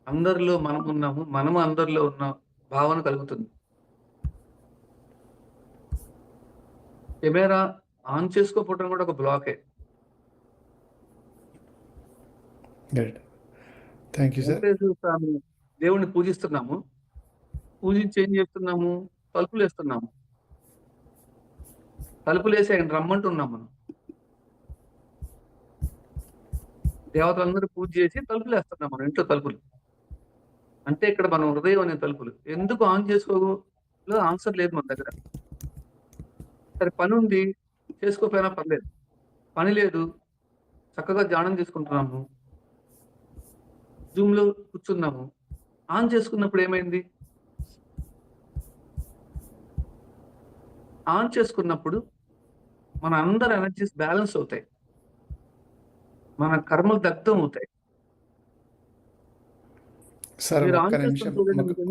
అందరిలో మనం ఉన్నాము. మనము అందరిలో ఉన్న భావన కలుగుతుంది. కెమెరా ఆన్ చేసుకోకపోవడం కూడా ఒక బ్లాకే. Great. Thank you sir. Venkateswara Swamy దేవుడిని పూజిస్తున్నాము. పూజించి ఏం చేస్తున్నాము? తలుపులేస్తున్నాము. తలుపులేసి ఆయన రమ్మంటున్నాం మనం. దేవతలందరూ పూజ చేసి తలుపులేస్తున్నాం మనం, ఇంట్లో తలుపులు. అంటే ఇక్కడ మనం హృదయం అనే తలుపులు. ఎందుకు ఆన్ చేసుకోలో ఆన్సర్ లేదు మన దగ్గర. సరే పనుంది, చేసుకోకపోయినా పర్లేదు. పని లేదు, చక్కగా ధ్యానం చేసుకుంటున్నాము. జూమ్‌లో కూర్చున్నాము. ఆన్ చేసుకున్నప్పుడు ఏమైంది? ఆన్ చేసుకున్నప్పుడు మన అందరి ఎనర్జీస్ బ్యాలెన్స్ అవుతాయి. మన కర్మలు దగ్ధం అవుతాయి. సార్ మీరు ఒక్క ఆన్ చేసుకొని నిమిషం, చూడండి, మీకు